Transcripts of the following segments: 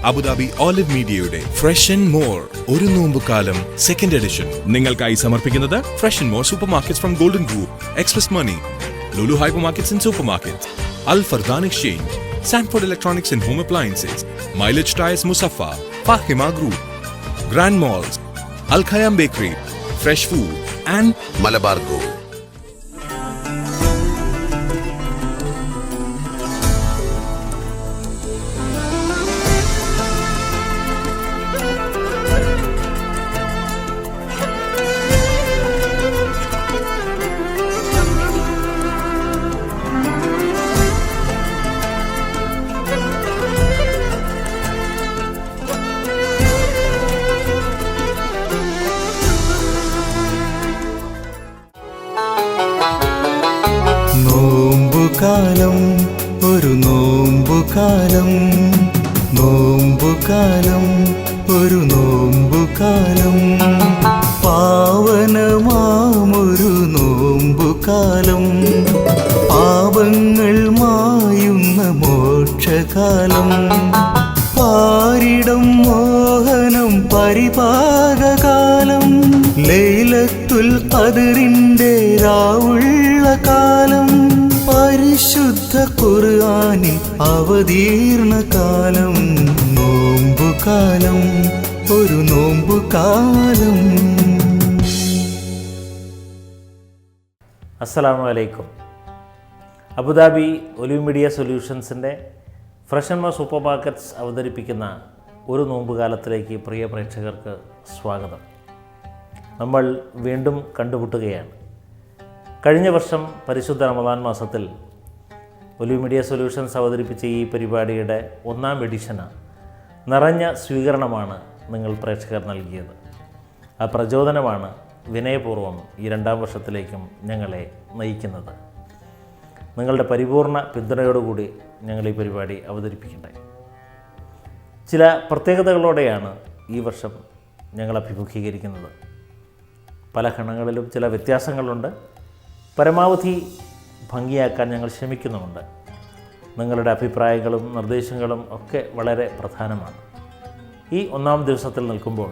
Abu Dhabi Olive മീഡിയയുടെ Fresh and More ഒരു നോമ്പുകാലം സെക്കൻഡ് എഡിഷൻ നിങ്ങൾക്കായി സമർപ്പിക്കുന്നത് Fresh and more super markets from Golden Group, Express Money, Lulu hypermarkets and supermarkets, Al Fardan Exchange, Sanford Electronics and Home Appliances, Mileage Tires Musaffa, Fahima Group, Grand Malls, Al Khayyam Bakery, Fresh Food and Malabar Gold. നോമ്പുകാലം ഒരു നോമ്പുകാലം, നോമ്പുകാലം ഒരു നോമ്പുകാലം, പാവനമാമൊരു നോമ്പുകാലം, പാപങ്ങൾ മായുന്ന മോക്ഷകാലം, പാരിടം മോഹനം പരിപാകകാലം, ലൈലത്തുൽ ഖദ്റിന്റെ രാവുള്ള കാലം, പരിശുദ്ധ ഖുർആനിൽ അവതീർണ കാലം, നോമ്പുകാലം ഒരു നോമ്പുകാലം. അസ്സലാമു അലൈക്കും. അബുദാബി ഒലിവ് മീഡിയ സൊല്യൂഷൻസിൻ്റെ fresh and more super markets അവതരിപ്പിക്കുന്ന ഒരു നോമ്പുകാലത്തിലേക്ക് പ്രിയ പ്രേക്ഷകർക്ക് സ്വാഗതം. നമ്മൾ വീണ്ടും കണ്ടുമുട്ടുകയാണ്. കഴിഞ്ഞ വർഷം പരിശുദ്ധ റമദാൻ മാസത്തിൽ ഒലിവ് മീഡിയ സൊല്യൂഷൻസ് അവതരിപ്പിച്ച ഈ പരിപാടിയുടെ 1ാം എഡിഷന് നിറഞ്ഞ സ്വീകരണമാണ് നിങ്ങൾ പ്രേക്ഷകർ നൽകിയത്. ആ പ്രചോദനമാണ് വിനയപൂർവ്വം ഈ 2ാം വർഷത്തിലേക്കും ഞങ്ങളെ നയിക്കുന്നത്. നിങ്ങളുടെ പരിപൂർണ പിന്തുണയോടുകൂടി ഞങ്ങൾ ഈ പരിപാടി അവതരിപ്പിക്കട്ടെ. ചില പ്രത്യേകതകളോടെയാണ് ഈ വർഷം ഞങ്ങൾ അഭിമുഖീകരിക്കുന്നത്. പല ഘട്ടങ്ങളിലും ചില വ്യത്യാസങ്ങളുണ്ട്. പരമാവധി ഭംഗിയാക്കാൻ ഞങ്ങൾ ശ്രമിക്കുന്നുമുണ്ട്. നിങ്ങളുടെ അഭിപ്രായങ്ങളും നിർദ്ദേശങ്ങളും ഒക്കെ വളരെ പ്രധാനമാണ്. ഈ 1ാം ദിവസത്തിൽ നിൽക്കുമ്പോൾ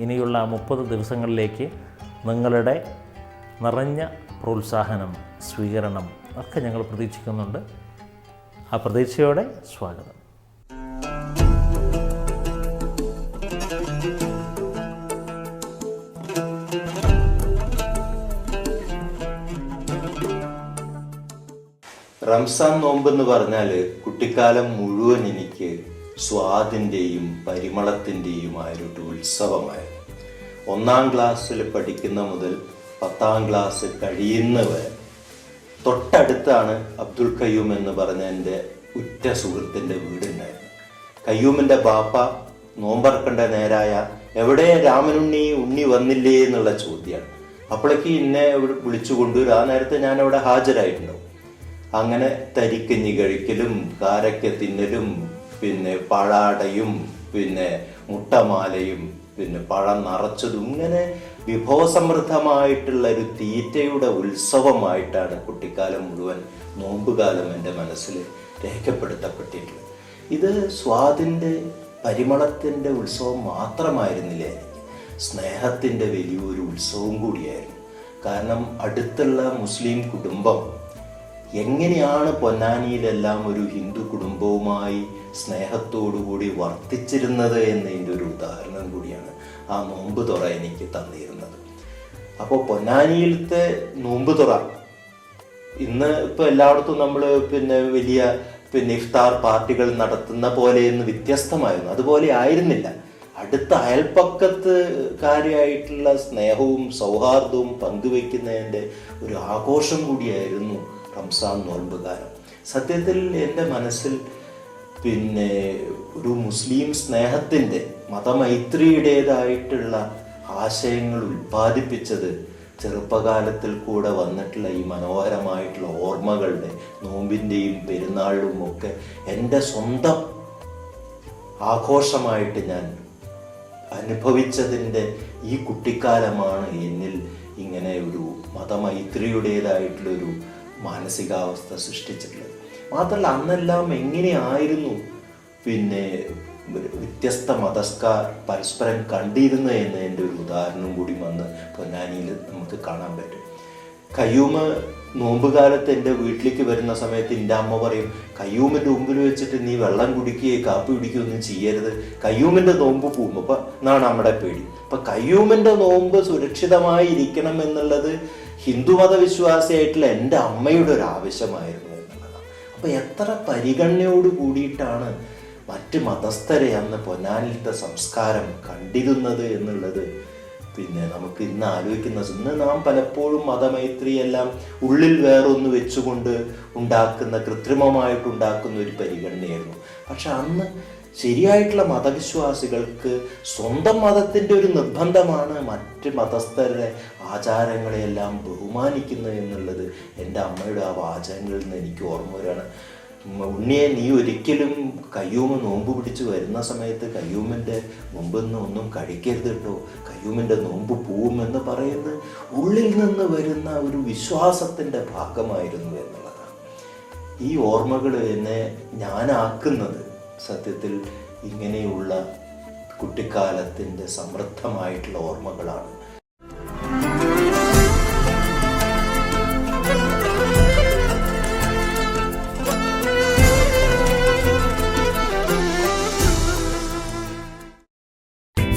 ഇനിയുള്ള 30 ദിവസങ്ങളിലേക്ക് നിങ്ങളുടെ നിറഞ്ഞ പ്രോത്സാഹനം, സ്വീകരണം ഒക്കെ ഞങ്ങൾ പ്രതീക്ഷിക്കുന്നുണ്ട്. ആ പ്രതീക്ഷയോടെ സ്വാഗതം. റംസാൻ നോമ്പെന്ന് പറഞ്ഞാൽ കുട്ടിക്കാലം മുഴുവൻ എനിക്ക് സ്വാദിൻ്റെയും പരിമളത്തിൻ്റെയുമായൊരു ഉത്സവമായിരുന്നു. 1ാം ക്ലാസ്സിൽ പഠിക്കുന്ന മുതൽ 10ാം ക്ലാസ് കഴിയുന്നവരെ തൊട്ടടുത്താണ് അബ്ദുൽ ഖയ്യൂം എന്ന് പറഞ്ഞ എൻ്റെ ഉറ്റ സുഹൃത്തിൻ്റെ വീടുണ്ടായിരുന്നു. ഖയ്യൂമിൻ്റെ ബാപ്പ നോമ്പറക്കേണ്ട നേരായ എവിടെ രാമനുണ്ണി ഉണ്ണി വന്നില്ലേ എന്നുള്ള ചോദ്യമാണ്. അപ്പോഴേക്ക് എന്നെ വിളിച്ചു കൊണ്ടുവരും. ആ നേരത്തെ ഞാൻ അവിടെ ഹാജരായിട്ടുണ്ടാവും. അങ്ങനെ തരിക്കഞ്ഞി കഴിക്കലും കാരക്ക തിന്നലും പിന്നെ പഴാടയും പിന്നെ മുട്ടമാലയും പിന്നെ പഴം നിറച്ചതും ഇങ്ങനെ വിഭവസമൃദ്ധമായിട്ടുള്ള ഒരു തീറ്റയുടെ ഉത്സവമായിട്ടാണ് കുട്ടിക്കാലം മുഴുവൻ നോമ്പുകാലം എൻ്റെ മനസ്സിൽ രേഖപ്പെടുത്തപ്പെട്ടിട്ടുള്ളത്. ഇത് സ്വാദിൻ്റെ പരിമളത്തിൻ്റെ ഉത്സവം മാത്രമായിരുന്നില്ല, എനിക്ക് സ്നേഹത്തിൻ്റെ വലിയൊരു ഉത്സവം കൂടിയായിരുന്നു. കാരണം അടുത്തുള്ള മുസ്ലിം കുടുംബം എങ്ങനെയാണ് പൊന്നാനിയിലെല്ലാം ഒരു ഹിന്ദു കുടുംബവുമായി സ്നേഹത്തോടുകൂടി വർത്തിച്ചിരുന്നത് എന്നതിൻ്റെ ഒരു ഉദാഹരണം കൂടിയാണ് ആ നോമ്പ് തുറ എനിക്ക് തന്നിരുന്നത്. അപ്പോൾ പൊന്നാനിയിലത്തെ നോമ്പ് തുറ ഇന്ന് ഇപ്പോൾ എല്ലായിടത്തും നമ്മൾ പിന്നെ വലിയ ഇഫ്താർ പാർട്ടികൾ നടത്തുന്ന പോലെയെന്ന് വ്യത്യസ്തമായിരുന്നു. അതുപോലെ ആയിരുന്നില്ല. അടുത്ത അയൽപ്പക്കത്തുകാരായിട്ടുള്ള സ്നേഹവും സൗഹാർദ്ദവും പങ്കുവെക്കുന്നതിൻ്റെ ഒരു ആഘോഷം കൂടിയായിരുന്നു റംസാൻ നോമ്പുകാലം. സത്യത്തിൽ എൻ്റെ മനസ്സിൽ പിന്നെ ഒരു മുസ്ലിം സ്നേഹത്തിൻ്റെ മതമൈത്രിയുടേതായിട്ടുള്ള ആശയങ്ങൾ ഉൽപ്പാദിപ്പിച്ചത് ചെറുപ്പകാലത്തിൽ കൂടെ വന്നിട്ടുള്ള ഈ മനോഹരമായിട്ടുള്ള ഓർമ്മകളുടെ നോമ്പിൻ്റെയും പെരുന്നാളിലും ഒക്കെ എൻ്റെ സ്വന്തം ആഘോഷമായിട്ട് ഞാൻ അനുഭവിച്ചതിൻ്റെ ഈ കുട്ടിക്കാലമാണ് എന്നിൽ ഇങ്ങനെ ഒരു മതമൈത്രിയുടേതായിട്ടുള്ളൊരു മാനസികാവസ്ഥ സൃഷ്ടിച്ചിട്ടുള്ളത്. മാത്രമല്ല അന്നെല്ലാം എങ്ങനെയായിരുന്നു പിന്നെ വ്യത്യസ്ത മതസ്ഥർ പരസ്പരം കണ്ടിരുന്നു എന്നതിൻ്റെ ഒരു ഉദാഹരണം കൂടി വന്ന് പൊന്നാനിയിൽ നമുക്ക് കാണാൻ പറ്റും. കയ്യൂമ് നോമ്പുകാലത്ത് എൻ്റെ വീട്ടിലേക്ക് വരുന്ന സമയത്ത് എൻ്റെ അമ്മ പറയും, കയ്യൂമിൻ്റെ മുമ്പിൽ വെച്ചിട്ട് നീ വെള്ളം കുടിക്കുകയോ കാപ്പി കുടിക്കുകയോ ഒന്നും ചെയ്യരുത്, കയ്യൂമിൻ്റെ നോമ്പ് പോവും. അപ്പം എന്നാണ് നമ്മുടെ പേടി. അപ്പം കയ്യൂമിൻ്റെ നോമ്പ് സുരക്ഷിതമായി ഇരിക്കണം എന്നുള്ളത് ഹിന്ദുമത വിശ്വാസിയായിട്ടുള്ള എൻ്റെ അമ്മയുടെ ഒരു ആവശ്യമായിരുന്നു എന്നുള്ളതാണ്. അപ്പം എത്ര പരിഗണനയോട് കൂടിയിട്ടാണ് മറ്റ് മതസ്ഥരെ അന്ന് പൊന്നാനിലത്തെ സംസ്കാരം കണ്ടിരുന്നത് എന്നുള്ളത് പിന്നെ നമുക്ക് ഇന്ന് ഇന്ന് നാം പലപ്പോഴും മതമൈത്രിയെല്ലാം ഉള്ളിൽ വേറൊന്ന് വെച്ചുകൊണ്ട് കൃത്രിമമായിട്ടുണ്ടാക്കുന്ന ഒരു പരിഗണനയായിരുന്നു. പക്ഷെ അന്ന് ശരിയായിട്ടുള്ള മതവിശ്വാസികൾക്ക് സ്വന്തം മതത്തിൻ്റെ ഒരു നിർബന്ധമാണ് മറ്റ് മതസ്ഥരുടെ ആചാരങ്ങളെയെല്ലാം ബഹുമാനിക്കുന്നത് എന്നുള്ളത് എൻ്റെ അമ്മയുടെ ആ വാചകങ്ങളിൽ നിന്ന് എനിക്ക് ഓർമ്മ വരികയാണ്. ഉണ്ണിയെ, നീ ഒരിക്കലും കയ്യൂമ് നോമ്പ് പിടിച്ച് വരുന്ന സമയത്ത് കയ്യൂമിൻ്റെ മുമ്പിൽ നിന്ന് ഒന്നും കഴിക്കരുത് കേട്ടോ, കയ്യൂമിൻ്റെ നോമ്പ് പോവുമെന്ന് പറയുന്നത് ഉള്ളിൽ നിന്ന് വരുന്ന ഒരു വിശ്വാസത്തിൻ്റെ ഭാഗമായിരുന്നു എന്നുള്ളതാണ്. ഈ ഓർമ്മകൾ എന്നെ ഞാനാക്കുന്നത് സത്യത്തിൽ ഇങ്ങനെയുള്ള കുട്ടിക്കാലത്തിൻ്റെ സമൃദ്ധമായിട്ടുള്ള ഓർമ്മകളാണ്.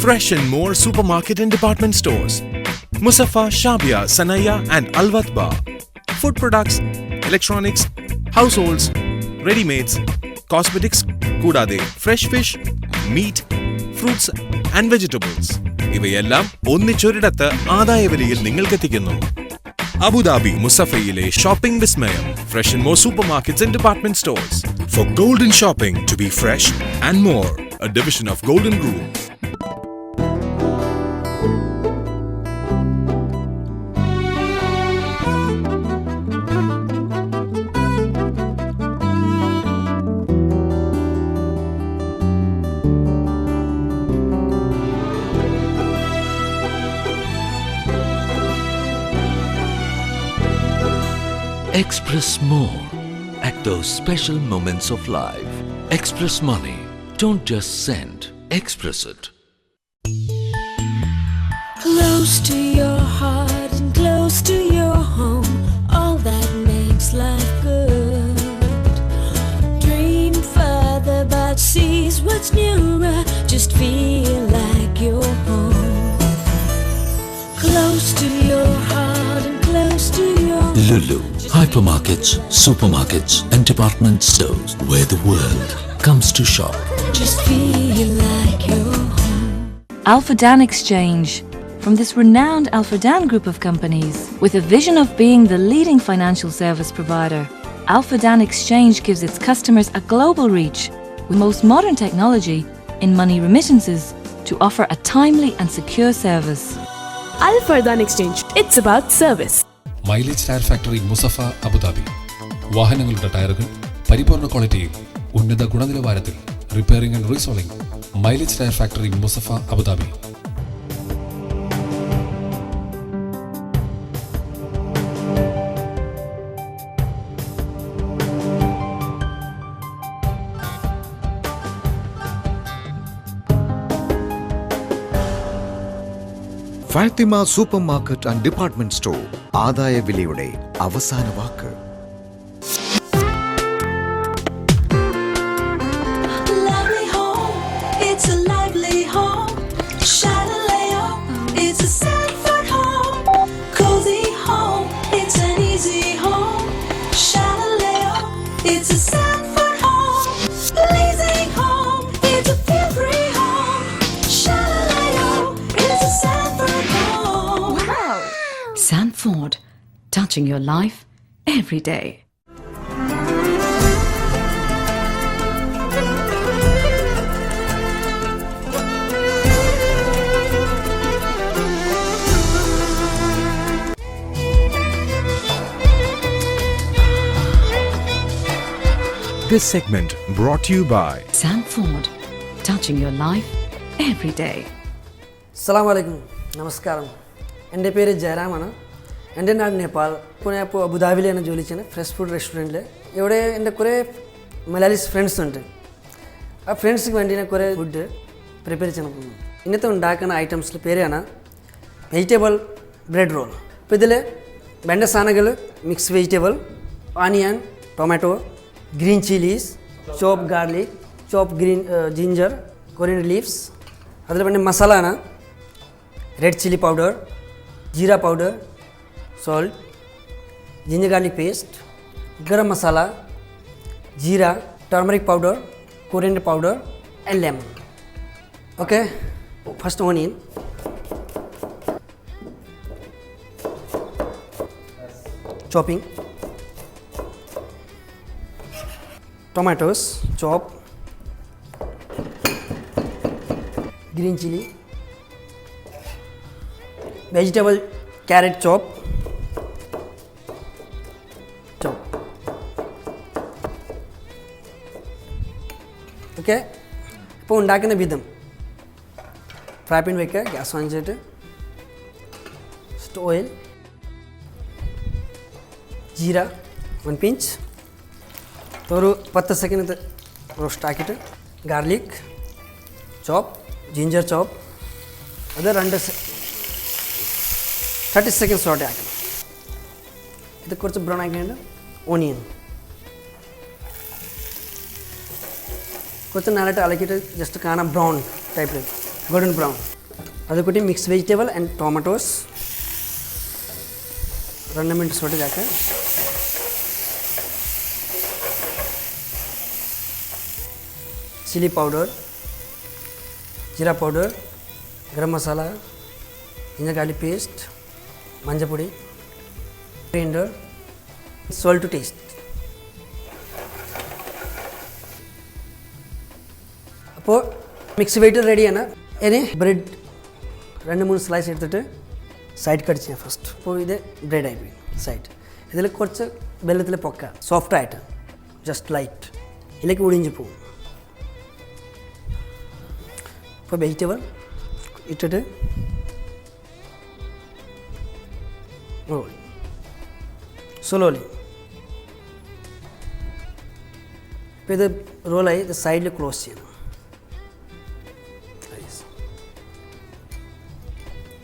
Fresh and More supermarket and department stores. Musafa, Shabia, Sanaya and Al-Watba. Food products, electronics, households, ready-mades, cosmetics, കൂടാതെ fresh fish, meat, fruits and vegetables. ഇവയെല്ലാം ഒന്നിച്ചൊരിടത്ത് ആദായവിലയിൽ നിങ്ങൾക്കെത്തിക്കുന്നു. അബുദാബി മുസഫയിലെ ഷോപ്പിംഗ് വിസ്മയം Fresh and More supermarkets and department stores. For golden shopping to be fresh and more. A division of Golden Group. Express more at those special moments of life. Express money. Don't just send, express it. Close to your heart and close to your home, all that makes life good. Dream further but seize what's nearer, just feel like you're home. Close to your heart and close to your Lulu, hypermarkets, supermarkets and department stores where the world comes to shop. just feel like you're home. Alphadan Exchange. From this renowned Alphadan group of companies, with a vision of being the leading financial service provider, Alphadan Exchange gives its customers a global reach with most modern technology in money remittances to offer a timely and secure service. Alphadan Exchange. It's about service. Mileage tyre factory മുസഫ Abu Dhabi. വാഹനങ്ങളുടെ ടയറുകൾ പരിപൂർണ ക്വാളിറ്റിയിൽ ഉന്നത ഗുണനിലവാരത്തിൽ repairing and resoling. Mileage tyre factory മുസഫ Abu Dhabi. Fathima super market and department store. ആദായ വിലയുടെ അവസാന വാക്ക്. Lovely home, it's a lively home. Chalet, it's a Sanford home. Cozy home, it's an easy home. Chalet, it's a Sanford home. Pleasing home, it's a feel-free home. Chalet, it's a Sanford home. Wow! Sanford, touching your life every day. This segment brought to you by Sanford, touching your life every day. അസ്സലാമു അലൈക്കും, നമസ്കാരം. എൻ്റെ പേര് ജയറാമാണ്. എൻ്റെ നാട് നേപ്പാൾ. ഇപ്പോൾ ഞാൻ അബുദാബിയിലാണ് ജോലി ചെയ്യുന്നത്, ഫ്രഷ് ഫുഡ് റെസ്റ്റോറൻറ്റിൽ. ഇവിടെ എൻ്റെ കുറേ മലയാളീസ് ഫ്രണ്ട്സ് ഉണ്ട്. ആ ഫ്രണ്ട്സിന് വേണ്ടി ഞാൻ കുറേ ഫുഡ് പ്രിപ്പയർ ചെയ്യാൻ പോകുന്നത്. ഇന്നത്തെ ഉണ്ടാക്കുന്ന ഐറ്റംസിൽ പേരാണ് വെജിറ്റബിൾ ബ്രെഡ് റോൾ. അപ്പോൾ ഇതിൽ വേണ്ട സാധനങ്ങൾ mix vegetable, onion, tomato, green chillies, chop garlic, chop green ginger, coriander leaves. അതിൽ വേണ്ട മസാല ആണ് red chilli powder, jeera powder, salt, ginger garlic paste, garam masala, jeera, turmeric powder, coriander powder and lemon. Okay, first onion, chopping, tomatoes, chop, green chili, vegetable, carrot, chop. Okay, ഇപ്പോൾ ഉണ്ടാക്കുന്ന വിധം fry pan വയ്ക്കുക, gas on ചെയ്തിട്ട് oil, jeera 1 pinch, ഒരു 10 second roast ആക്കിയിട്ട് garlic ചോപ്പ്, ginger ചോപ്പ്, അത് 30 second saute ആക്കണം. ഇത് കുറച്ച് ബ്രൗൺ ആക്കിയിട്ട് ഓണിയൻ കുറച്ച് നല്ലതായിട്ട് ഇളക്കിയിട്ട് ജസ്റ്റ് കാണാം ബ്രൗൺ ടൈപ്പിൽ, ഗോൾഡൻ ബ്രൗൺ. അത് കൂട്ടി mix vegetable and tomatoes 2 minute saute ആക്കുക. Chilli powder, jeera powder, garam masala, ginger garlic paste, മഞ്ഞൾപ്പൊടി, ഗ്രൈൻഡർ, സോൾട്ട് ടു ടേസ്റ്റ്. അപ്പോൾ മിക്സ് വെജിറ്റബിൾ റെഡിയാണ്. ഇനി ബ്രെഡ് 2-3 സ്ലൈസ് എടുത്തിട്ട് സൈഡ് കട്ട് ചെയ്യാം ഫസ്റ്റ്. അപ്പോൾ ഇത് ബ്രെഡ് ആയിപ്പോയി സൈഡ്. ഇതിൽ കുറച്ച് വെള്ളത്തിൽ പൊക്ക സോഫ്റ്റായിട്ട് ജസ്റ്റ് ലൈറ്റ്, ഇതിലേക്ക് ഒടിഞ്ഞ് പോകും. ഇപ്പോൾ വെജിറ്റബിൾ ഇട്ടിട്ട് സ്ലോലി. ഇപ്പോൾ ഇത് റോളായി ഇത് സൈഡിൽ ക്ലോസ് ചെയ്യണം.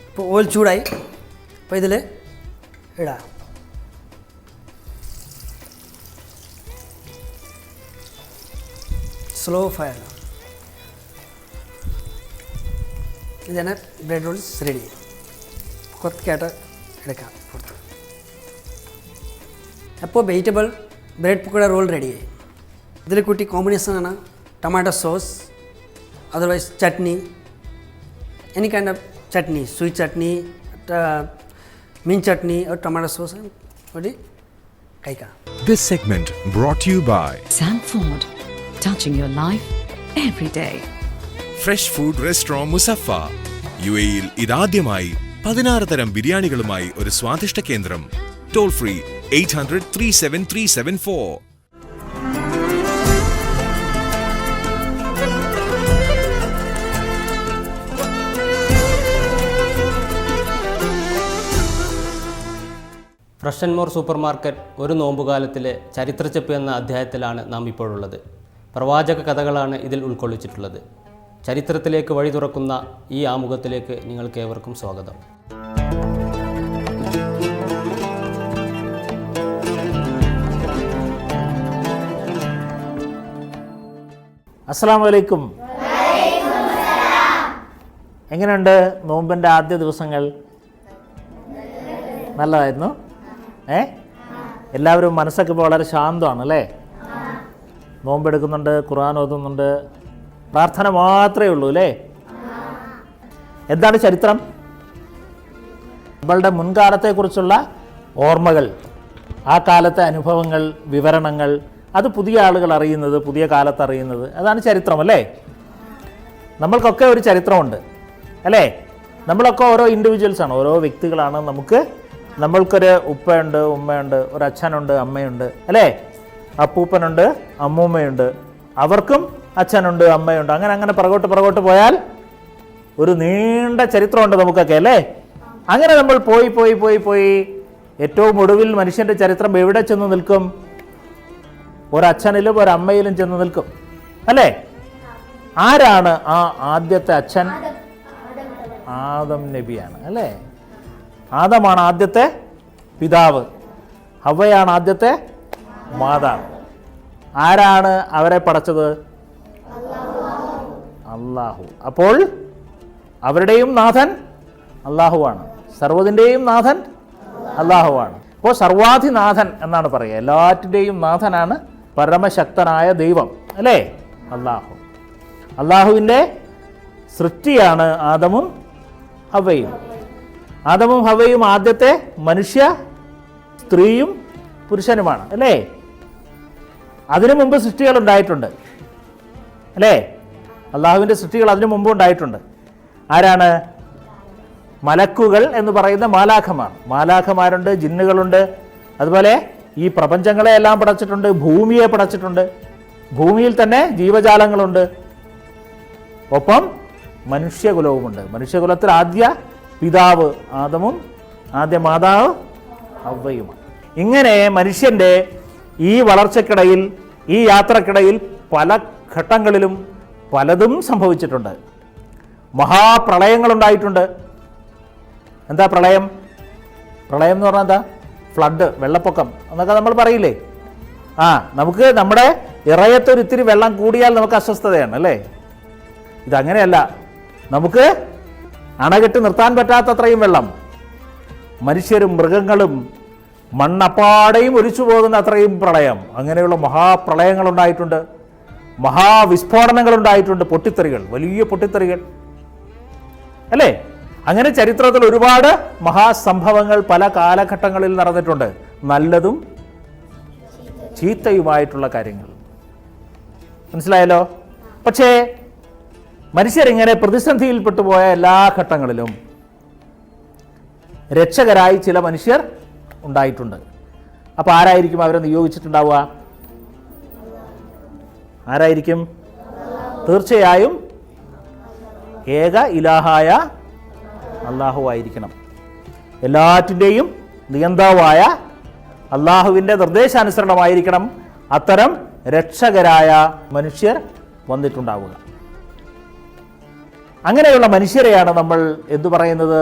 ഇപ്പോൾ ഓയിൽ ചൂടായി, അപ്പോൾ ഇതിൽ ഇടാം. Slow fire. ഇതാണ് ബ്രെഡ് റോൾസ് റെഡി. കൊത്തിക്കായിട്ട് എടുക്കാം പുറത്ത്. അപ്പോൾ വെജിറ്റബിൾ ബ്രെഡ് പക്കോട റോൾ റെഡിയായി. ഇതിൽ കൂട്ടി കോമ്പിനേഷനാണ് tomato sauce, otherwise chutney, any kind of chutney, sweet chutney, mint chutney or tomato sauce or kaika. This segment brought to you by Sanford, touching your life every day. Fresh Food Restaurant Musaffa. UAE-യിൽ ഇതാദ്യമായി 16 തരം ബിരിയാണികളുമായി ഒരു സ്വാദിഷ്ട കേന്ദ്രം. Toll free 800-37374. Fresh and more supermarket ഒരു നോമ്പുകാലത്തിലെ ചരിത്രച്ചെപ്പ് എന്ന അധ്യായത്തിലാണ് നാം ഇപ്പോഴുള്ളത്. പ്രവാചക കഥകളാണ് ഇതിൽ ഉൾക്കൊള്ളിച്ചിട്ടുള്ളത്. ചരിത്രത്തിലേക്ക് വഴി തുറക്കുന്ന ഈ ആമുഖത്തിലേക്ക് നിങ്ങൾക്കേവർക്കും സ്വാഗതം. അസ്സലാമു അലൈക്കും. എങ്ങനെയുണ്ട് നോമ്പിൻ്റെ ആദ്യ ദിവസങ്ങൾ? നല്ലതായിരുന്നു. എല്ലാവരും മനസ്സൊക്കെ ഇപ്പോൾ വളരെ ശാന്തമാണ് അല്ലേ? നോമ്പെടുക്കുന്നുണ്ട്, ഖുർആൻ ഓതുന്നുണ്ട്, പ്രാർത്ഥന മാത്രമേ ഉള്ളൂ അല്ലേ? എന്താണ് ചരിത്രം? നമ്മളുടെ മുൻകാലത്തെക്കുറിച്ചുള്ള ഓർമ്മകൾ, ആ കാലത്തെ അനുഭവങ്ങൾ, വിവരണങ്ങൾ, അത് പുതിയ ആളുകൾ അറിയുന്നത്, പുതിയ കാലത്ത് അറിയുന്നത്, അതാണ് ചരിത്രം അല്ലേ? നമ്മൾക്കൊക്കെ ഒരു ചരിത്രമുണ്ട് അല്ലേ? നമ്മളൊക്കെ ഓരോ ഇൻഡിവിജ്വൽസാണ്, ഓരോ വ്യക്തികളാണ്. നമ്മൾക്കൊരു ഉപ്പയുണ്ട്, ഉമ്മയുണ്ട്, ഒരു അച്ഛനുണ്ട്, അമ്മയുണ്ട് അല്ലേ? അപ്പൂപ്പനുണ്ട്, അമ്മൂമ്മയുണ്ട്, അവർക്കും അച്ഛനുണ്ട്, അമ്മയുണ്ട്. അങ്ങനെ പുറകോട്ട് പോയാൽ ഒരു നീണ്ട ചരിത്രമുണ്ട് നമുക്കൊക്കെ അല്ലേ? അങ്ങനെ നമ്മൾ പോയി ഏറ്റവും ഒടുവിൽ മനുഷ്യൻ്റെ ചരിത്രം എവിടെ ചെന്ന് നിൽക്കും? ഒരച്ഛനിലും ഒരമ്മയിലും ചെന്ന് നിൽക്കും അല്ലേ? ആരാണ് ആ ആദ്യത്തെ അച്ഛൻ? ആദം നബിയാണ് അല്ലേ? ആദമാണ് ആദ്യത്തെ പിതാവ്, ഹവ്വയാണ് ആദ്യത്തെ മാതാവ്. ആരാണ് അവരെ പടച്ചത്? അള്ളാഹു. അപ്പോൾ അവരുടെയും നാഥൻ അള്ളാഹുവാണ്, സർവ്വതിൻ്റെയും നാഥൻ അള്ളാഹുവാണ്. അപ്പോൾ സർവാധിനാഥൻ എന്നാണ് പറയുക. എല്ലാറ്റിൻ്റെയും നാഥനാണ് പരമശക്തനായ ദൈവം അല്ലേ? അള്ളാഹു. അള്ളാഹുവിൻ്റെ സൃഷ്ടിയാണ് ആദമും ഹവ്വയും. ആദമും ഹവ്വയും ആദ്യത്തെ മനുഷ്യ സ്ത്രീയും പുരുഷനുമാണ് അല്ലേ? അതിനു മുമ്പ് സൃഷ്ടികൾ ഉണ്ടായിട്ടുണ്ട് അല്ലേ? അള്ളാഹുവിൻ്റെ സൃഷ്ടികൾ അതിനു മുമ്പ് ഉണ്ടായിട്ടുണ്ട്. ആരാണ്? മലക്കുകൾ എന്ന് പറയുന്ന മാലാഖമാർ. മാലാഖമാരുണ്ട്, ജിന്നുകളുണ്ട്, അതുപോലെ ഈ പ്രപഞ്ചങ്ങളെ എല്ലാം പടച്ചിട്ടുണ്ട്, ഭൂമിയെ പടച്ചിട്ടുണ്ട്, ഭൂമിയിൽ തന്നെ ജീവജാലങ്ങളുണ്ട്, ഒപ്പം മനുഷ്യകുലവുമുണ്ട്. മനുഷ്യകുലത്തിൽ ആദ്യ പിതാവ് ആദമും ആദ്യ മാതാവ് ഹവ്വയുമാണ്. ഇങ്ങനെ മനുഷ്യൻ്റെ ഈ വളർച്ചക്കിടയിൽ, ഈ യാത്രക്കിടയിൽ പല ഘട്ടങ്ങളിലും പലതും സംഭവിച്ചിട്ടുണ്ട്. മഹാപ്രളയങ്ങളുണ്ടായിട്ടുണ്ട്. എന്താ പ്രളയം? പ്രളയം എന്ന് പറഞ്ഞാൽ എന്താ? ഫ്ലഡ്, വെള്ളപ്പൊക്കം എന്നൊക്കെ നമ്മൾ പറയില്ലേ? നമുക്ക് നമ്മുടെ ഇറയത്തൊരിത്തിരി വെള്ളം കൂടിയാൽ നമുക്ക് അസ്വസ്ഥതയാണ് അല്ലേ? ഇതങ്ങനെയല്ല. നമുക്ക് അണകെട്ടി നിർത്താൻ പറ്റാത്തത്രയും വെള്ളം, മനുഷ്യരും മൃഗങ്ങളും മണ്ണപ്പാടെയും ഒലിച്ചു പോകുന്ന അത്രയും പ്രളയം, അങ്ങനെയുള്ള മഹാപ്രളയങ്ങളുണ്ടായിട്ടുണ്ട്. മഹാവിസ്ഫോടനങ്ങളുണ്ടായിട്ടുണ്ട്, പൊട്ടിത്തെറികൾ, വലിയ പൊട്ടിത്തെറികൾ അല്ലേ? അങ്ങനെ ചരിത്രത്തിൽ ഒരുപാട് മഹാസംഭവങ്ങൾ പല കാലഘട്ടങ്ങളിൽ നടന്നിട്ടുണ്ട്. നല്ലതും ചീത്തയുമായിട്ടുള്ള കാര്യങ്ങൾ. മനസ്സിലായല്ലോ? പക്ഷേ മനുഷ്യരിങ്ങനെ പ്രതിസന്ധിയിൽപ്പെട്ടുപോയ എല്ലാ ഘട്ടങ്ങളിലും രക്ഷകരായി ചില മനുഷ്യർ ഉണ്ടായിട്ടുണ്ട്. അപ്പോൾ ആരായിരിക്കും അവരെ നിയോഗിച്ചിട്ടുണ്ടാവുക? ആരായിരിക്കും? തീർച്ചയായും ഏക ഇലാഹായ അള്ളാഹു ആയിരിക്കണം. എല്ലാറ്റിൻ്റെയും നിയന്താവായ അള്ളാഹുവിൻ്റെ നിർദ്ദേശാനുസരണമായിരിക്കണം അത്തരം രക്ഷകരായ മനുഷ്യർ വന്നിട്ടുണ്ടാവുക. അങ്ങനെയുള്ള മനുഷ്യരെയാണ് നമ്മൾ എന്തു പറയുന്നത്?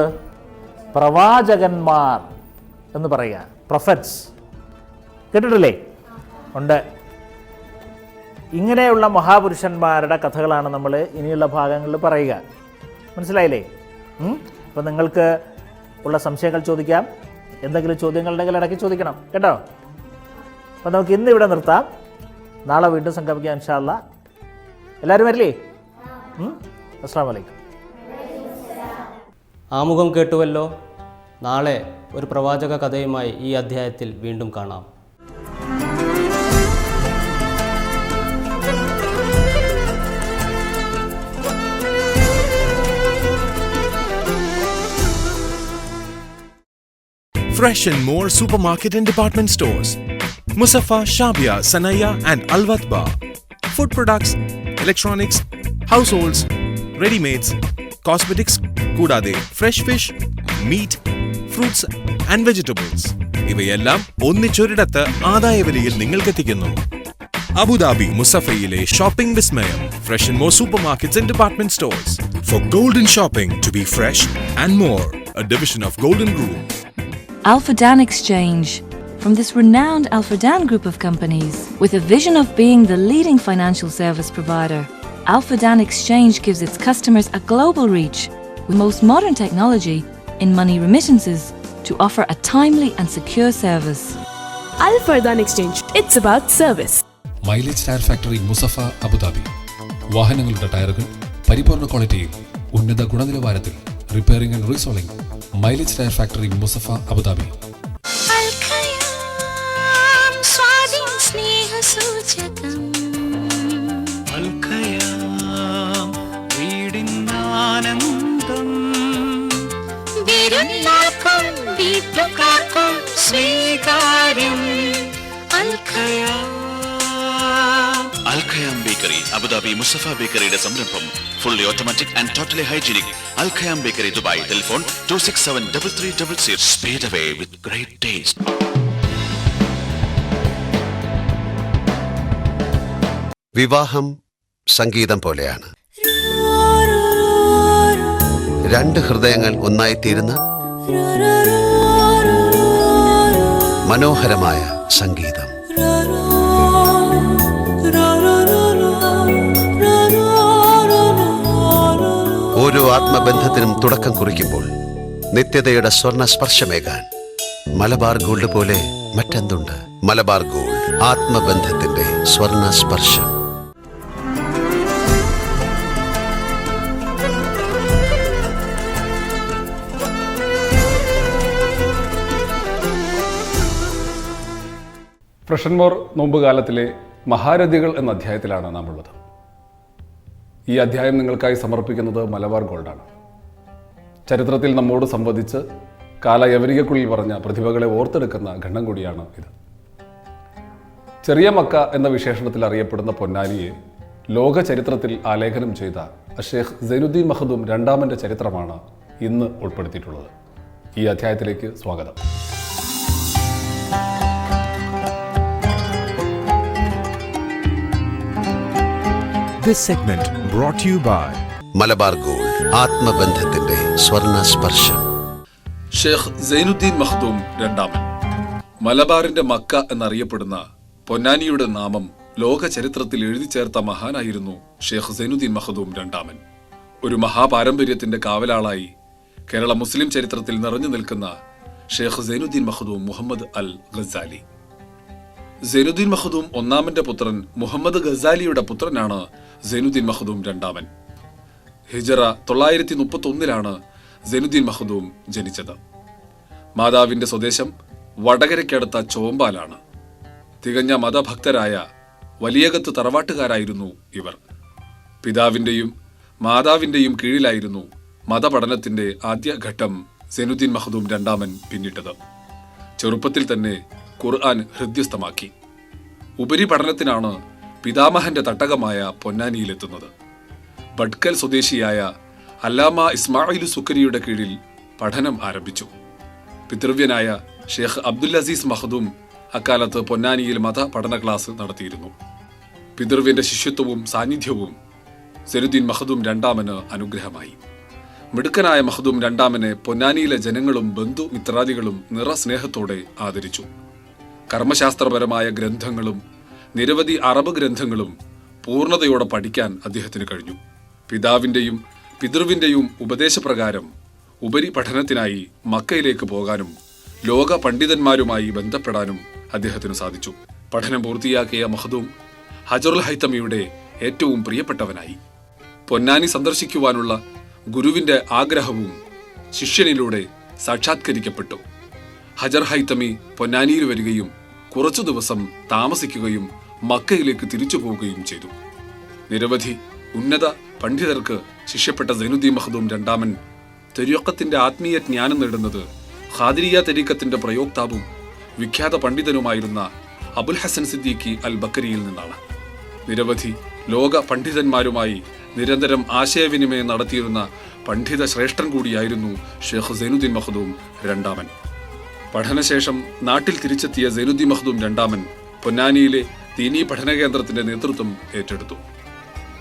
പ്രവാചകന്മാർ എന്ന് പറയുക. പ്രൊഫറ്റ്സ് കേട്ടിട്ടില്ലേ? ഉണ്ട്. ഇങ്ങനെയുള്ള മഹാപുരുഷന്മാരുടെ കഥകളാണ് നമ്മൾ ഇനിയുള്ള ഭാഗങ്ങളിൽ പറയുക. മനസ്സിലായില്ലേ? അപ്പോൾ നിങ്ങൾക്ക് ഉള്ള സംശയങ്ങൾ ചോദിക്കാം. എന്തെങ്കിലും ചോദ്യങ്ങളുണ്ടെങ്കിൽ ഇടയ്ക്ക് ചോദിക്കണം കേട്ടോ. അപ്പോൾ നമുക്ക് ഇന്ന് ഇവിടെ നിർത്താം. നാളെ വീണ്ടും സംഗമിക്കാം ഇൻഷാ അല്ലാഹ്. എല്ലാവരും വരില്ലേ? അസ്സലാമു അലൈക്കും. ആമുഖം കേട്ടുവല്ലോ. നാളെ ഒരു പ്രവാചക കഥയുമായി ഈ അധ്യായത്തിൽ വീണ്ടും കാണാം. Fresh and More supermarket and department stores. Musafa, Shabia, Sanaya and Al-Watba. Food products, electronics, households, ready-mades, cosmetics, കൂടാതെ fresh fish, meat, fruits and vegetables. ഇവയെല്ലാം ഒന്നിച്ചൊരിടത്ത് ആദായ വിലയിൽ നിങ്ങൾക്കെത്തിക്കുന്നു. അബുദാബി മുസഫയിലെ ഷോപ്പിംഗ് വിസ്മയം. Fresh and More supermarkets and department stores. For golden shopping to be fresh and more. A division of Golden Group. Al-Fadan Exchange. From this renowned Al-Fadan group of companies, with a vision of being the leading financial service provider, Al-Fadan Exchange gives its customers a global reach with most modern technology in money remittances to offer a timely and secure service. Al-Fadan Exchange. It's about service. Mileage tyre factory മുസഫ Abu Dhabi. വാഹനങ്ങളുടെ ടയറുകൾ പരിപൂർണ ക്വാളിറ്റിയിൽ ഉന്നത ഗുണനിലവാരത്തിൽ repairing and resoling. Mileage tyre factory മുസഫ Abu Dhabi. Al Khayam bakery Abu Dhabi Mussafah ബേക്കറിയുടെ സംരംഭം. Fully automatic and totally hygienic. Al Khayam bakery Dubai. Telephone 2673300. Speed away with great taste. വിവാഹം സംഗീതം പോലെയാണ്. രണ്ട് ഹൃദയങ്ങൾ ഒന്നായിത്തീരുന്ന മനോഹരമായ സംഗീതം. ഓരോ ആത്മബന്ധത്തിനും തുടക്കം കുറിക്കുമ്പോൾ നിത്യതയുടെ സ്വർണ്ണ സ്പർശമേകാൻ മലബാർ ഗോൾഡ് പോലെ മറ്റെന്തുണ്ട്? മലബാർ ഗോൾഡ്, ആത്മബന്ധത്തിന്റെ സ്വർണ്ണ സ്പർശം. ഫ്രഷൻമോർ നോമ്പുകാലത്തിലെ മഹാരഥികൾ എന്ന അധ്യായത്തിലാണ് നാം ഉള്ളത്. ഈ അധ്യായം നിങ്ങൾക്കായി സമർപ്പിക്കുന്നത് മലബാർ ഗോൾഡാണ്. ചരിത്രത്തിൽ നമ്മോട് സംവദിച്ച് കാലയവനികക്കുള്ളിൽ പറഞ്ഞ പ്രതിഭകളെ ഓർത്തെടുക്കുന്ന ഘണ്ണം കൂടിയാണ് ഇത്. ചെറിയ മക്ക എന്ന വിശേഷണത്തിൽ അറിയപ്പെടുന്ന പൊന്നാനിയെ ലോക ചരിത്രത്തിൽ ആലേഖനം ചെയ്ത ഷേഖ് സൈനുദ്ദീൻ മഖ്ദൂം രണ്ടാമൻ്റെ ചരിത്രമാണ് ഇന്ന് ഉൾപ്പെടുത്തിയിട്ടുള്ളത്. ഈ അധ്യായത്തിലേക്ക് സ്വാഗതം. This segment brought to you by Malabar gold, ആത്മബന്ധത്തിന്റെ സ്വർണ്ണ സ്പർശം. ഷേഖ് സൈനുദ്ദീൻ മഖ്ദൂം രണ്ടാമൻ, മലബാറിന്റെ മക്ക എന്നറിയപ്പെടുന്ന പൊന്നാനിയുടെ നാമം ലോക ചരിത്രത്തിൽ എഴുതി ചേർത്ത മഹാനായിരുന്നു ഷേഖ് സൈനുദ്ദീൻ മഖ്ദൂം രണ്ടാമൻ. ഒരു മഹാപാരമ്പര്യത്തിന്റെ കാവലാളായി കേരള മുസ്ലിം ചരിത്രത്തിൽ നിറഞ്ഞു നിൽക്കുന്ന ഷേഖ് സൈനുദ്ദീൻ മഖ്ദൂം മുഹമ്മദ് അൽ ഗസാലി. സൈനുദ്ദീൻ മഖ്ദൂം ഒന്നാമന്റെ പുത്രൻ മുഹമ്മദ് ഗസാലിയുടെ പുത്രനാണ് സൈനുദ്ദീൻ മഖ്ദൂം രണ്ടാമൻ. ഹിജറ 931 സൈനുദ്ദീൻ മഖ്ദൂം ജനിച്ചത്. മാതാവിന്റെ സ്വദേശം വടകരയ്ക്കടുത്ത ചോമ്പാലാണ്. തികഞ്ഞ മതഭക്തരായ വലിയകത്ത് തറവാട്ടുകാരായിരുന്നു ഇവർ. പിതാവിന്റെയും മാതാവിന്റെയും കീഴിലായിരുന്നു മതപഠനത്തിന്റെ ആദ്യഘട്ടം സൈനുദ്ദീൻ മഖ്ദൂം രണ്ടാമൻ പിന്നിട്ടത്. ചെറുപ്പത്തിൽ തന്നെ ഖുർആൻ ഹൃദ്യസ്ഥമാക്കി. ഉപരിപഠനത്തിനാണ് പിതാമഹന്റെ തട്ടകമായ പൊന്നാനിയിലെത്തുന്നത്. ബഡ്കൽ സ്വദേശിയായ അല്ലാമ ഇസ്മായിലു സുക്കരിയുടെ കീഴിൽ പഠനം ആരംഭിച്ചു. പിതൃവ്യനായ ഷേഖ് അബ്ദുൽ അസീസ് മഖ്ദൂം അക്കാലത്ത് പൊന്നാനിയിൽ മതപഠന ക്ലാസ് നടത്തിയിരുന്നു. പിതൃവ്യന്റെ ശിഷ്യത്വവും സാന്നിധ്യവും സൈനുദ്ദീൻ മഖ്ദൂം രണ്ടാമന് അനുഗ്രഹമായി. മിടുക്കനായ മഖ്ദൂം രണ്ടാമനെ പൊന്നാനിയിലെ ജനങ്ങളും ബന്ധുമിത്രാദികളും നിറസ്നേഹത്തോടെ ആദരിച്ചു. കർമ്മശാസ്ത്രപരമായ ഗ്രന്ഥങ്ങളും നിരവധി അറബ് ഗ്രന്ഥങ്ങളും പൂർണ്ണതയോടെ പഠിക്കാൻ അദ്ദേഹത്തിന് കഴിഞ്ഞു. പിതാവിന്റെയും പിതൃവിന്റെയും ഉപദേശപ്രകാരം ഉപരിപഠനത്തിനായി മക്കയിലേക്ക് പോകാനും ലോക പണ്ഡിതന്മാരുമായി ബന്ധപ്പെടാനും അദ്ദേഹത്തിന് സാധിച്ചു. പഠനം പൂർത്തിയാക്കിയ മഖ്ദൂം ഹജറുൽ ഹൈതമിയുടെ ഏറ്റവും പ്രിയപ്പെട്ടവനായി. പൊന്നാനി സന്ദർശിക്കുവാനുള്ള ഗുരുവിന്റെ ആഗ്രഹവും ശിഷ്യനിലൂടെ സാക്ഷാത്കരിക്കപ്പെട്ടു. ഹജർ ഹൈതമി പൊന്നാനിയിൽ വരികയും കുറച്ചു ദിവസം താമസിക്കുകയും മക്കയിലേക്ക് തിരിച്ചു പോവുകയും ചെയ്തു. നിരവധി ഉന്നത പണ്ഡിതർക്ക് ശിഷ്യപ്പെട്ട സൈനുദ്ദീൻ മഖ്ദൂം രണ്ടാമൻ തരീഖത്തിന്റെ ആത്മീയ ജ്ഞാനം നേടുന്നത് ഖാദിരിയ തരീഖത്തിന്റെ പ്രയോക്താവും വിഖ്യാത പണ്ഡിതനുമായിരുന്ന അബുൽ ഹസൻ സിദ്ദീഖി അൽ ബക്കരിയിൽ നിന്നാണ്. നിരവധി ലോക പണ്ഡിതന്മാരുമായി നിരന്തരം ആശയവിനിമയം നടത്തിയിരുന്ന പണ്ഡിത ശ്രേഷ്ഠൻ കൂടിയായിരുന്നു ഷേഖ് സൈനുദ്ദീൻ മഖ്ദൂം രണ്ടാമൻ. പഠനശേഷം നാട്ടിൽ തിരിച്ചെത്തിയ സൈനുദ്ദീൻ മഖ്ദൂം രണ്ടാമൻ പൊന്നാനിയിലെ ദീനീ പഠന കേന്ദ്രത്തിന്റെ നേതൃത്വം ഏറ്റെടുത്തു.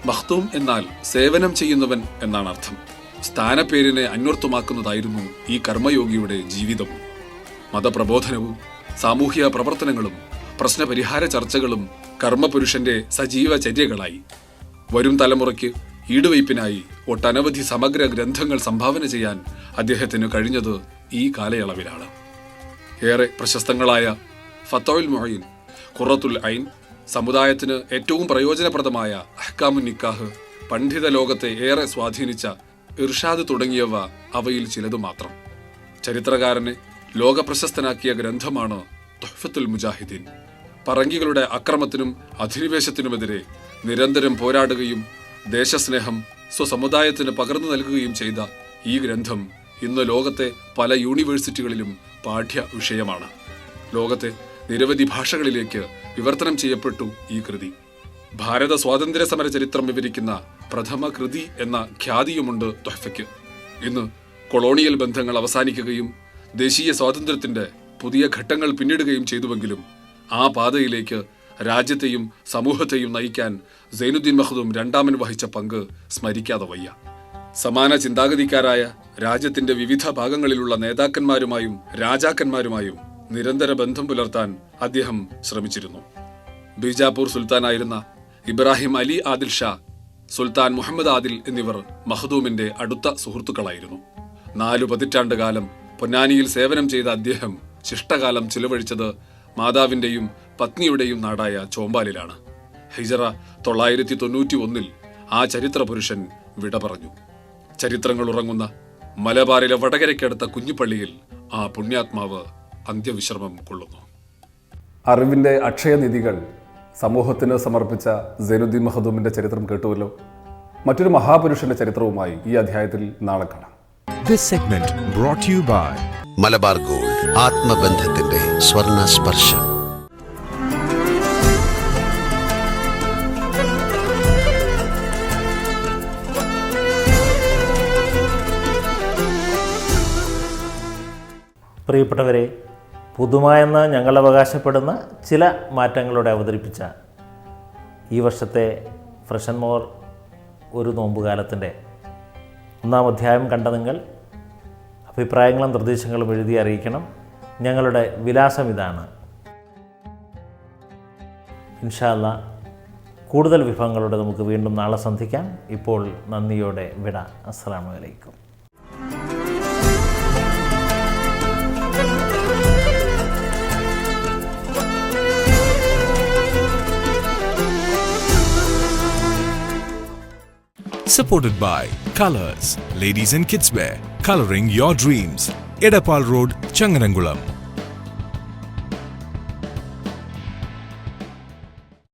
മഖ്ദൂം എന്നാൽ സേവനം ചെയ്യുന്നവൻ എന്നാണ് അർത്ഥം. സ്ഥാനപ്പേരിനെ അന്വർത്ഥമാക്കുന്നതായിരുന്നു ഈ കർമ്മയോഗിയുടെ ജീവിതവും. മതപ്രബോധനവും സാമൂഹ്യ പ്രവർത്തനങ്ങളും പ്രശ്നപരിഹാര ചർച്ചകളും കർമ്മപുരുഷന്റെ സജീവ ചര്യകളായി. വരും തലമുറയ്ക്ക് ഈടുവയ്പിനായി ഒട്ടനവധി സമഗ്ര ഗ്രന്ഥങ്ങൾ സംഭാവന ചെയ്യാൻ അദ്ദേഹത്തിന് കഴിഞ്ഞത് ഈ കാലയളവിലാണ്. ഏറെ പ്രശസ്തങ്ങളായ ഫത്വഉൽ മുഈൻ, ഖുറത്തുൽ ഐൻ, സമുദായത്തിന് ഏറ്റവും പ്രയോജനപ്രദമായ അഹ്കാമുൻ നിക്കാഹ്, പണ്ഡിത ലോകത്തെ ഏറെ സ്വാധീനിച്ച ഇർഷാദ് തുടങ്ങിയവ അവയിൽ ചിലതു മാത്രം. ചരിത്രകാരനെ ലോകപ്രശസ്തനാക്കിയ ഗ്രന്ഥമാണ് തുഹ്ഫത്തുൽ മുജാഹിദീൻ. പറങ്കികളുടെ അക്രമത്തിനും അധിനിവേശത്തിനുമെതിരെ നിരന്തരം പോരാടുകയും ദേശസ്നേഹം സ്വസമുദായത്തിന് പകർന്നു നൽകുകയും ചെയ്ത ഈ ഗ്രന്ഥം ഇന്ന് ലോകത്തെ പല യൂണിവേഴ്സിറ്റികളിലും പാഠ്യ വിഷയമാണ്. ലോകത്തെ നിരവധി ഭാഷകളിലേക്ക് വിവർത്തനം ചെയ്യപ്പെട്ടു ഈ കൃതി. ഭാരത സ്വാതന്ത്ര്യ സമര ചരിത്രം വിവരിക്കുന്ന പ്രഥമ കൃതി എന്ന ഖ്യാതിയുമുണ്ട് തുഹ്ഫയ്ക്ക്. ഇന്ന് കൊളോണിയൽ ബന്ധങ്ങൾ അവസാനിക്കുകയും ദേശീയ സ്വാതന്ത്ര്യത്തിന്റെ പുതിയ ഘട്ടങ്ങൾ പിന്നിടുകയും ചെയ്തുവെങ്കിലും ആ പാതയിലേക്ക് രാജ്യത്തെയും സമൂഹത്തെയും നയിക്കാൻ സൈനുദ്ദീൻ മഖ്ദൂം രണ്ടാമൻ വഹിച്ച പങ്ക് സ്മരിക്കാതെ വയ്യ. സമാന ചിന്താഗതിക്കാരായ രാജ്യത്തിന്റെ വിവിധ ഭാഗങ്ങളിലുള്ള നേതാക്കന്മാരുമായും രാജാക്കന്മാരുമായും നിരന്തര ബന്ധം പുലർത്താൻ അദ്ദേഹം ശ്രമിച്ചിരുന്നു. ബീജാപ്പൂർ സുൽത്താനായിരുന്ന ഇബ്രാഹിം അലി ആദിൽ ഷാ, സുൽത്താൻ മുഹമ്മദ് ആദിൽ എന്നിവർ മഖ്ദൂമിന്റെ അടുത്ത സുഹൃത്തുക്കളായിരുന്നു. 4 പതിറ്റാണ്ട് കാലം പൊന്നാനിയിൽ സേവനം ചെയ്ത അദ്ദേഹം ശിഷ്ടകാലം ചിലവഴിച്ചത് മാതാവിന്റെയും പത്നിയുടെയും നാടായ ചോമ്പാലിലാണ്. ഹിജറ 991 ആ ചരിത്ര പുരുഷൻ വിട പറഞ്ഞു. ചരിത്രങ്ങൾ ഉറങ്ങുന്ന മലബാറിലെ വടകരയ്ക്കടുത്ത കുഞ്ഞുപള്ളിയിൽ ആ പുണ്യാത്മാവ് അന്ത്യവിശ്രമം കൊള്ളുന്നു. അറിവിന്റെ അക്ഷയനിധികൾ സമൂഹത്തിന് സമർപ്പിച്ച സൈനുദ്ദീൻ മഖ്ദൂമിന്റെ ചരിത്രം കേട്ടുവല്ലോ. മറ്റൊരു മഹാപുരുഷന്റെ ചരിത്രവുമായി ഈ അധ്യായത്തിൽ നാളെ കാണാം. This segment brought to you by Malabar gold, ആത്മബന്ധത്തിന്റെ സ്വർണ്ണ സ്പർശം. പ്രിയപ്പെട്ടവരെ, പുതുമ എന്ന് ഞങ്ങൾ അവകാശപ്പെടുന്ന ചില മാറ്റങ്ങളോടെ അവതരിപ്പിച്ച ഈ വർഷത്തെ ഫ്രഷ് ആൻഡ് മോർ ഒരു നോമ്പുകാലത്തിൻ്റെ 1-ാം അധ്യായം കണ്ട നിങ്ങൾ അഭിപ്രായങ്ങളും നിർദ്ദേശങ്ങളും എഴുതി അറിയിക്കണം. ഞങ്ങളുടെ വിലാസം ഇതാണ്. ഇൻഷാ അല്ലാഹ് കൂടുതൽ വിഭവങ്ങളോടെ നമുക്ക് വീണ്ടും നാളെ സന്ധിക്കാം. ഇപ്പോൾ നന്ദിയോടെ വിട. അസ്സലാമു അലൈക്കും. Supported by Colors, Ladies and Kids Wear, Coloring Your Dreams, Edapal Road, Changarangulam.